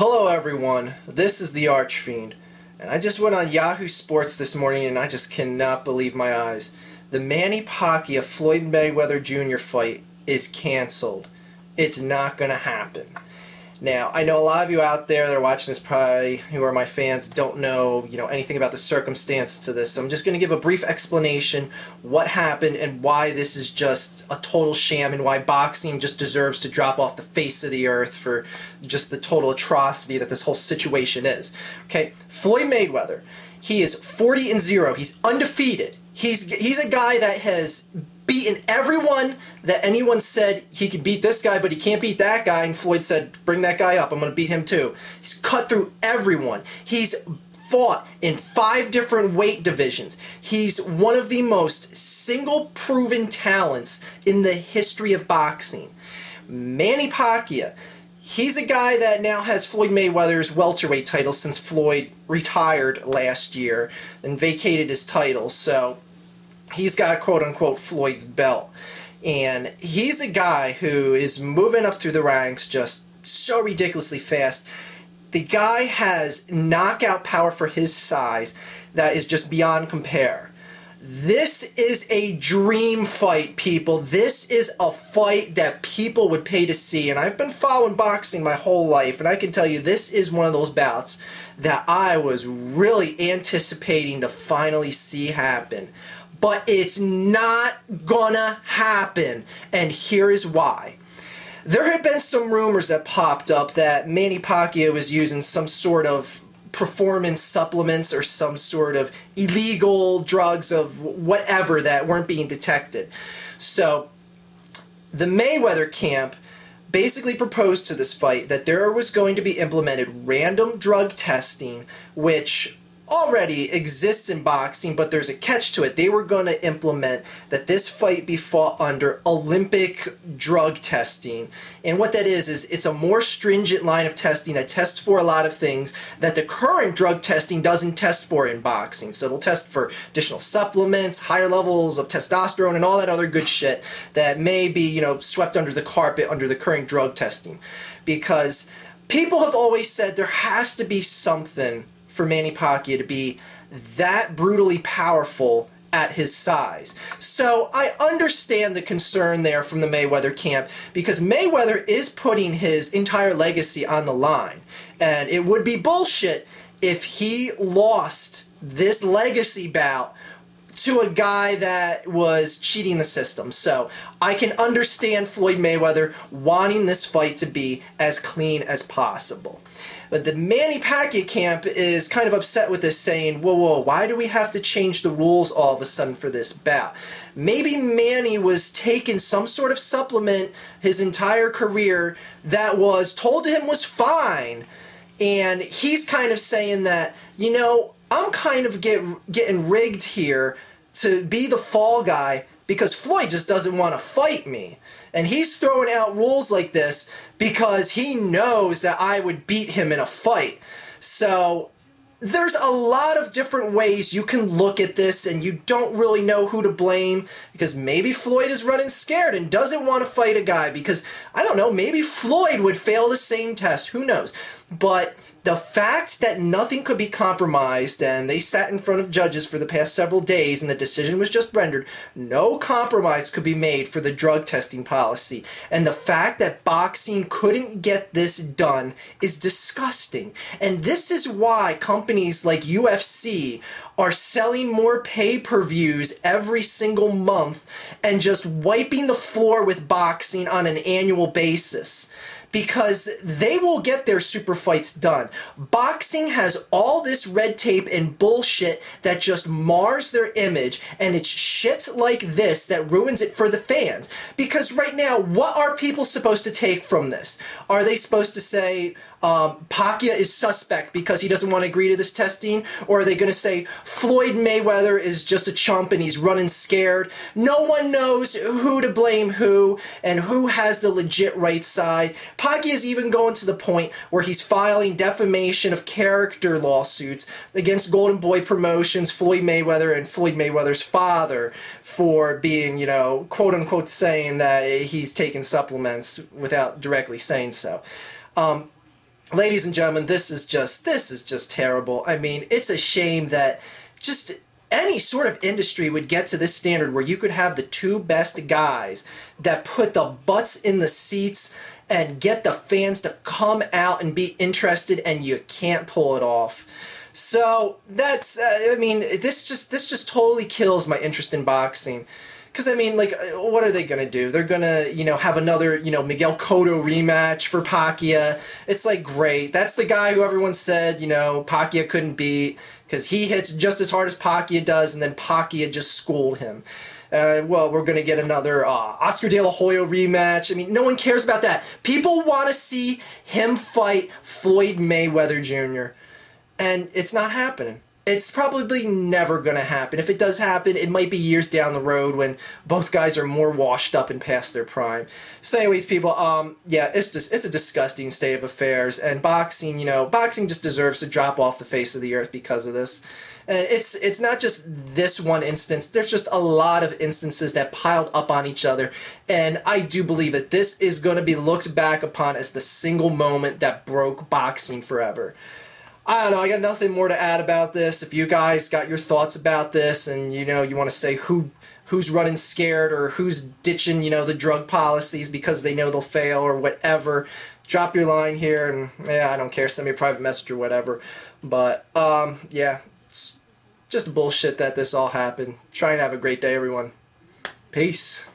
Hello everyone, this is the Archfiend, and I just went on Yahoo Sports this morning and I just cannot believe my eyes. The Manny Pacquiao Floyd Mayweather Jr. fight is canceled. It's not gonna happen. Now, I know a lot of you out there that are watching this probably, who are my fans, don't know, anything about the circumstance to this. So I'm just going to give a brief explanation what happened and why this is just a total sham and why boxing just deserves to drop off the face of the earth for just the total atrocity that this whole situation is. Okay, Floyd Mayweather, he is 40-0. He's undefeated. He's a guy that has beaten everyone that anyone said he could beat this guy, but he can't beat that guy, and Floyd said, bring that guy up, I'm going to beat him too. He's cut through everyone. He's fought in 5 different weight divisions. He's one of the most single proven talents in the history of boxing. Manny Pacquiao, he's a guy that now has Floyd Mayweather's welterweight title since Floyd retired last year and vacated his title, so he's got quote-unquote Floyd's belt. And he's a guy who is moving up through the ranks just so ridiculously fast. The guy has knockout power for his size that is just beyond compare. This is a dream fight, people. This is a fight that people would pay to see. And I've been following boxing my whole life, and I can tell you this is one of those bouts that I was really anticipating to finally see happen. But it's not gonna happen, and here is why. There had been some rumors that popped up that Manny Pacquiao was using some sort of performance supplements or some sort of illegal drugs of whatever that weren't being detected. So the Mayweather camp basically proposed to this fight that there was going to be implemented random drug testing, which already exists in boxing, but there's a catch to it. They were going to implement that this fight be fought under Olympic drug testing. And what that is it's a more stringent line of testing that tests for a lot of things that the current drug testing doesn't test for in boxing. So it'll test for additional supplements, higher levels of testosterone, and all that other good shit that may be, swept under the carpet under the current drug testing. Because people have always said there has to be something for Manny Pacquiao to be that brutally powerful at his size. So I understand the concern there from the Mayweather camp, because Mayweather is putting his entire legacy on the line. And it would be bullshit if he lost this legacy bout to a guy that was cheating the system. So I can understand Floyd Mayweather wanting this fight to be as clean as possible. But the Manny Pacquiao camp is kind of upset with this, saying, whoa, why do we have to change the rules all of a sudden for this bout? Maybe Manny was taking some sort of supplement his entire career that was told to him was fine, and he's kind of saying that, I'm kind of getting rigged here to be the fall guy because Floyd just doesn't want to fight me. And he's throwing out rules like this because he knows that I would beat him in a fight. So there's a lot of different ways you can look at this, and you don't really know who to blame, because maybe Floyd is running scared and doesn't want to fight a guy because, I don't know, maybe Floyd would fail the same test. Who knows? But the fact that nothing could be compromised, and they sat in front of judges for the past several days and the decision was just rendered, no compromise could be made for the drug testing policy. And the fact that boxing couldn't get this done is disgusting. And this is why companies like UFC are selling more pay-per-views every single month and just wiping the floor with boxing on an annual basis, because they will get their super fights done. Boxing has all this red tape and bullshit that just mars their image, and it's shit like this that ruins it for the fans. Because right now, what are people supposed to take from this? Are they supposed to say, Pacquiao is suspect because he doesn't want to agree to this testing? Or are they going to say Floyd Mayweather is just a chump and he's running scared? No one knows who to blame who and who has the legit right side. Pacquiao is even going to the point where he's filing defamation of character lawsuits against Golden Boy Promotions, Floyd Mayweather, and Floyd Mayweather's father for being, quote unquote saying that he's taking supplements without directly saying so. ladies and gentlemen, this is just terrible. I mean, it's a shame that just any sort of industry would get to this standard where you could have the two best guys that put the butts in the seats and get the fans to come out and be interested, and you can't pull it off. So that's, I mean, this just totally kills my interest in boxing. Because, I mean, like, what are they going to do? They're going to, have another, Miguel Cotto rematch for Pacquiao. It's like, great. That's the guy who everyone said, Pacquiao couldn't beat because he hits just as hard as Pacquiao does, and then Pacquiao just schooled him. Well, we're going to get another Oscar De La Hoya rematch. I mean, no one cares about that. People want to see him fight Floyd Mayweather Jr., and it's not happening. It's probably never going to happen. If it does happen, it might be years down the road when both guys are more washed up and past their prime. So anyways, people, yeah, it's a disgusting state of affairs, and boxing, boxing just deserves to drop off the face of the earth because of this. And it's not just this one instance. There's just a lot of instances that piled up on each other, and I do believe that this is going to be looked back upon as the single moment that broke boxing forever. I don't know, I got nothing more to add about this. If you guys got your thoughts about this and, you want to say who's running scared or who's ditching, the drug policies because they know they'll fail or whatever, drop your line here and, yeah, I don't care, send me a private message or whatever. But, yeah, it's just bullshit that this all happened. Try and have a great day, everyone. Peace.